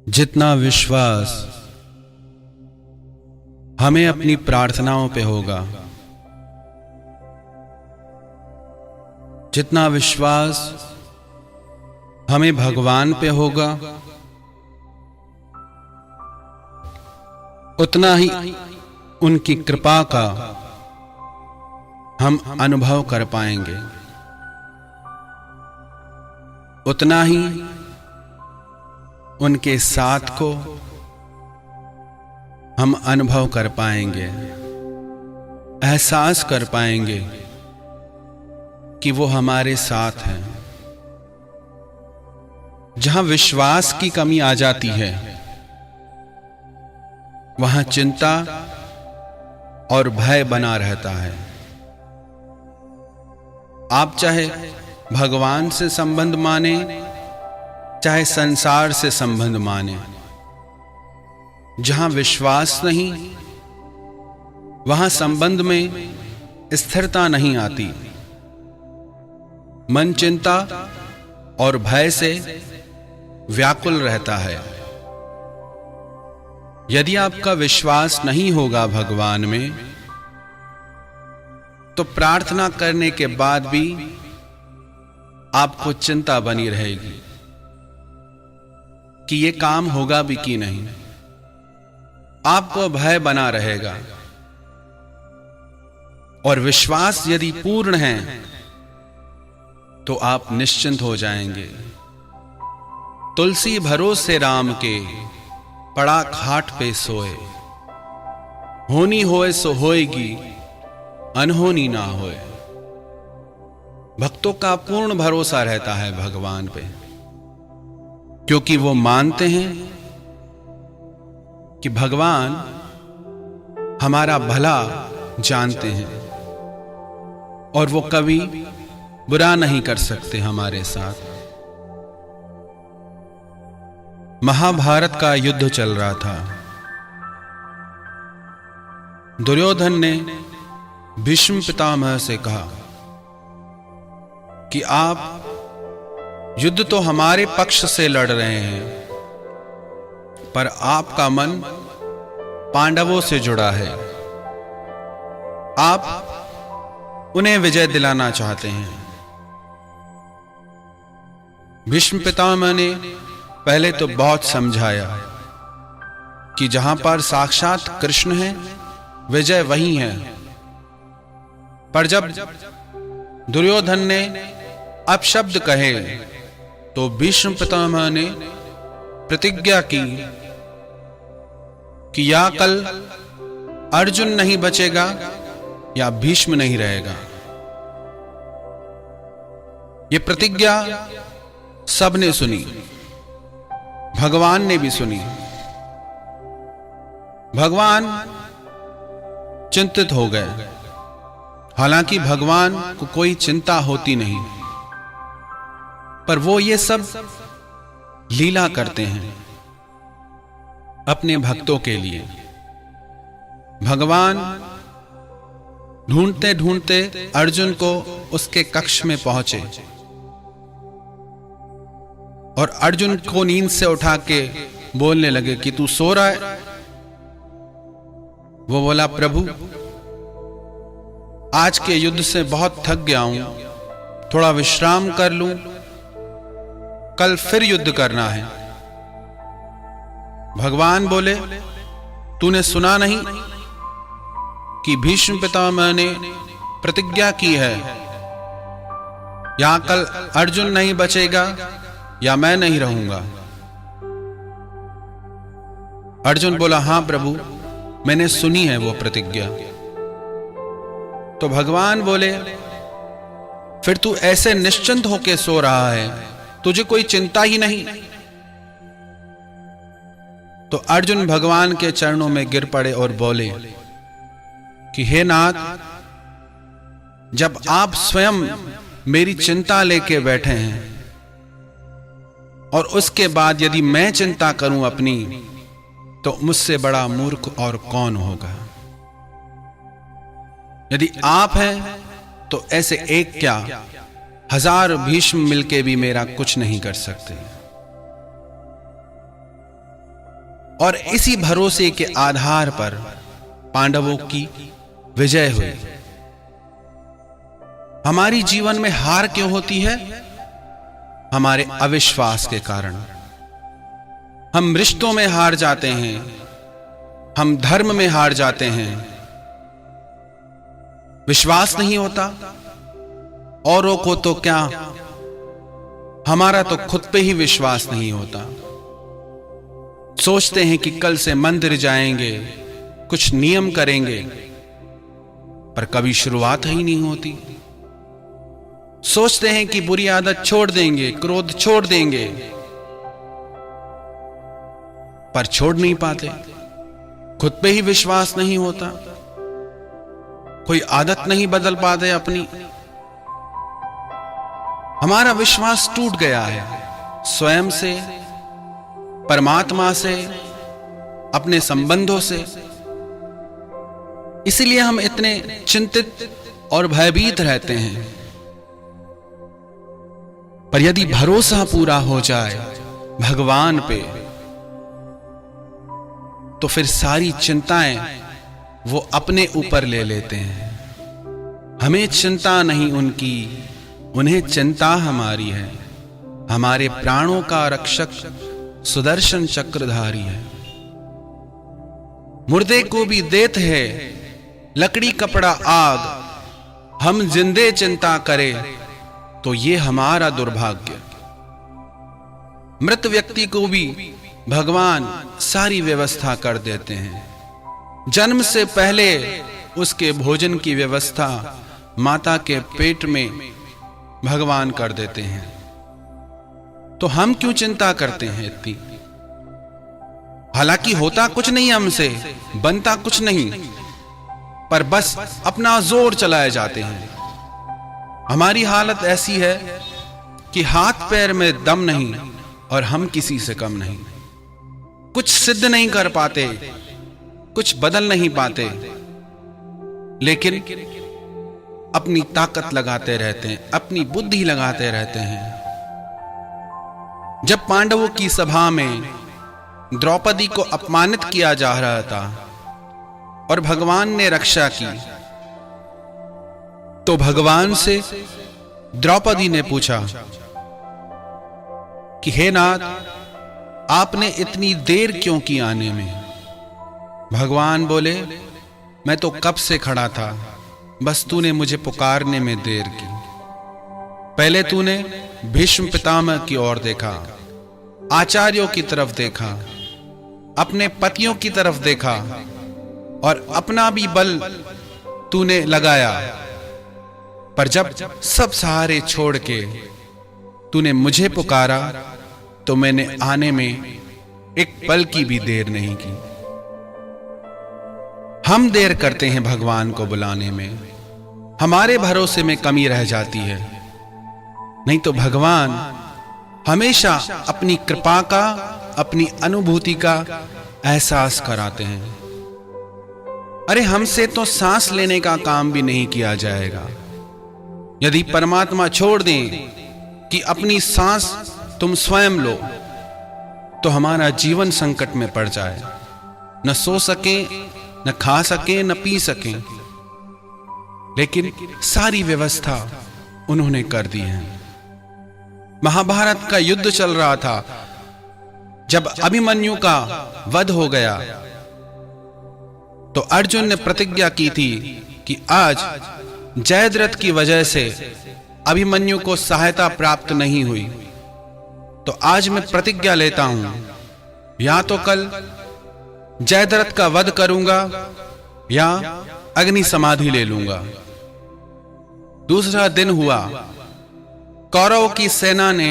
जितना विश्वास हमें अपनी प्रार्थनाओं पे होगा, जितना विश्वास हमें भगवान पे होगा, उतना ही उनकी कृपा का हम अनुभव कर पाएंगे, उतना ही उनके साथ को हम अनुभव कर पाएंगे, एहसास कर पाएंगे कि वो हमारे साथ हैं। जहां विश्वास की कमी आ जाती है, वहां चिंता और भय बना रहता है। आप चाहे भगवान से संबंध माने, चाहे संसार से संबंध माने, जहां विश्वास नहीं, वहां संबंध में स्थिरता नहीं आती। मन चिंता और भय से व्याकुल रहता है। यदि आपका विश्वास नहीं होगा भगवान में, तो प्रार्थना करने के बाद भी आपको चिंता बनी रहेगी कि ये काम होगा भी कि नहीं। आपको भय बना रहेगा। और विश्वास यदि पूर्ण है तो आप निश्चिंत हो जाएंगे। तुलसी भरोसे राम के, पड़ा खाट पे सोए। होनी होए सो होएगी, अनहोनी ना होए। भक्तों का पूर्ण भरोसा रहता है भगवान पे, क्योंकि वो मानते हैं कि भगवान हमारा भला जानते हैं और वो कभी बुरा नहीं कर सकते हमारे साथ। महाभारत का युद्ध चल रहा था। दुर्योधन ने भीष्म पितामह से कहा कि आप युद्ध तो हमारे पक्ष से लड़ रहे हैं, पर आपका मन पांडवों से जुड़ा है। आप उन्हें विजय दिलाना चाहते हैं। भीष्म पितामह ने पहले तो बहुत समझाया कि जहां पर साक्षात कृष्ण है, विजय वही है। पर जब दुर्योधन ने अपशब्द कहे, तो भीष्म पितामह ने प्रतिज्ञा की कि या कल अर्जुन नहीं बचेगा या भीष्म नहीं रहेगा। ये प्रतिज्ञा सबने सुनी, भगवान ने भी सुनी। भगवान चिंतित हो गए। हालांकि भगवान को कोई चिंता होती नहीं, पर वो ये सब लीला करते हैं अपने भक्तों के लिए। भगवान ढूंढते ढूंढते अर्जुन को उसके कक्ष में पहुंचे और अर्जुन को नींद से उठा के बोलने लगे कि तू सो रहा है। वो बोला, प्रभु आज के युद्ध से बहुत थक गया हूं, थोड़ा विश्राम कर लूं, कल फिर युद्ध करना है। भगवान बोले, तूने सुना नहीं कि भीष्म पितामह ने प्रतिज्ञा की है, यहां कल अर्जुन नहीं बचेगा या मैं नहीं रहूंगा। अर्जुन बोला, हां प्रभु, मैंने सुनी है वो प्रतिज्ञा। तो भगवान बोले, फिर तू ऐसे निश्चिंत होके सो रहा है, तुझे कोई चिंता ही नहीं। तो अर्जुन भगवान के चरणों में गिर पड़े और बोले कि हे नाथ, जब आप स्वयं मेरी चिंता लेके बैठे हैं और उसके बाद यदि मैं चिंता करूं अपनी, तो मुझसे बड़ा मूर्ख और कौन होगा। यदि आप हैं तो ऐसे एक क्या, हजार भीष्म मिलके भी मेरा कुछ नहीं कर सकते। और इसी भरोसे के आधार पर पांडवों की विजय हुई। हमारी जीवन में हार क्यों होती है? हमारे अविश्वास के कारण। हम रिश्तों में हार जाते हैं, हम धर्म में हार जाते हैं, विश्वास नहीं होता। औरों को तो क्या, हमारा तो खुद पे ही विश्वास नहीं होता। सोचते हैं कि कल से मंदिर जाएंगे, कुछ नियम करेंगे, पर कभी शुरुआत ही नहीं होती। सोचते हैं कि बुरी आदत छोड़ देंगे, क्रोध छोड़ देंगे, पर छोड़ नहीं पाते। खुद पे ही विश्वास नहीं होता, कोई आदत नहीं बदल पाते अपनी। हमारा विश्वास टूट गया है, स्वयं से, परमात्मा से, अपने संबंधों से। इसलिए हम इतने चिंतित और भयभीत रहते हैं। पर यदि भरोसा पूरा हो जाए भगवान पे, तो फिर सारी चिंताएं वो अपने ऊपर ले लेते हैं। हमें चिंता नहीं उनकी, उन्हें चिंता हमारी है। हमारे प्राणों का रक्षक सुदर्शन चक्रधारी है। मुर्दे को भी देत है लकड़ी कपड़ा आग, हम जिंदे चिंता करें तो ये हमारा दुर्भाग्य। मृत व्यक्ति को भी भगवान सारी व्यवस्था कर देते हैं। जन्म से पहले उसके भोजन की व्यवस्था माता के पेट में भगवान कर देते हैं। तो हम क्यों चिंता करते हैं इतनी? हालांकि होता कुछ नहीं हमसे, बनता कुछ नहीं, पर बस अपना जोर चलाए जाते हैं। हमारी हालत ऐसी है कि हाथ पैर में दम नहीं और हम किसी से कम नहीं। कुछ सिद्ध नहीं कर पाते, कुछ बदल नहीं पाते, लेकिन अपनी ताकत लगाते रहते हैं, अपनी बुद्धि लगाते रहते हैं। जब पांडवों की सभा में द्रौपदी को अपमानित किया जा रहा था और भगवान ने रक्षा की, तो भगवान से द्रौपदी ने पूछा कि हे नाथ, आपने इतनी देर क्यों की आने में? भगवान बोले, मैं तो कब से खड़ा था, बस तूने मुझे पुकारने में देर की। पहले तूने भीष्म पितामह की ओर देखा, आचार्यों की तरफ देखा, अपने पतियों की तरफ देखा और अपना भी बल तूने लगाया। पर जब सब सहारे छोड़ के तूने मुझे पुकारा, तो मैंने आने में एक पल की भी देर नहीं की। हम देर करते हैं भगवान को बुलाने में, हमारे भरोसे में कमी रह जाती है। नहीं तो भगवान हमेशा अपनी कृपा का, अपनी अनुभूति का एहसास कराते हैं। अरे हमसे तो सांस लेने का काम भी नहीं किया जाएगा। यदि परमात्मा छोड़ दें कि अपनी सांस तुम स्वयं लो, तो हमारा जीवन संकट में पड़ जाए। न सो सके, न खा सके, न पी सके, लेकिन सारी व्यवस्था उन्होंने कर दी है। महाभारत का युद्ध चल रहा था। जब अभिमन्यु का वध हो गया, तो अर्जुन ने प्रतिज्ञा की थी कि आज जयद्रथ की वजह से अभिमन्यु को सहायता प्राप्त नहीं हुई, तो आज मैं प्रतिज्ञा लेता हूं, या तो कल जयद्रथ का वध करूंगा या अग्नि समाधि ले लूंगा। दूसरा दिन हुआ, कौरवों की सेना ने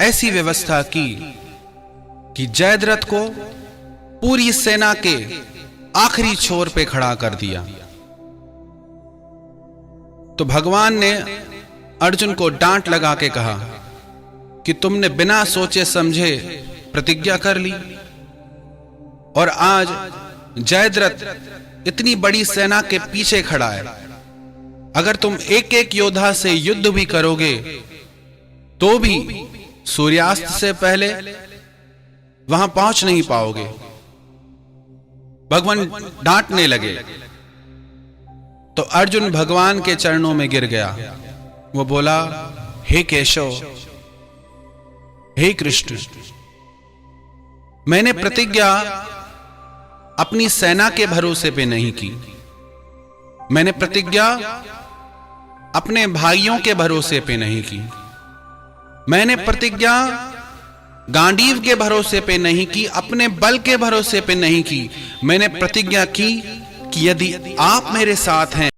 ऐसी व्यवस्था की कि जयद्रथ को पूरी सेना के आखिरी छोर पे खड़ा कर दिया। तो भगवान ने अर्जुन को डांट लगा के कहा कि तुमने बिना सोचे समझे प्रतिज्ञा कर ली, और आज जयद्रथ इतनी बड़ी सेना के पीछे खड़ा है। अगर तुम एक एक योद्धा से युद्ध भी करोगे, तो भी सूर्यास्त से पहले वहां पहुंच नहीं पाओगे। भगवान डांटने लगे तो अर्जुन भगवान के चरणों में गिर गया। वो बोला, हे केशव, हे कृष्ण, मैंने प्रतिज्ञा अपनी सेना के भरोसे पे नहीं की, मैंने प्रतिज्ञा अपने भाइयों के भरोसे पे नहीं की, मैंने प्रतिज्ञा गांडीव के भरोसे पे नहीं की, अपने बल के भरोसे पे नहीं की। मैंने प्रतिज्ञा की कि यदि आप मेरे साथ हैं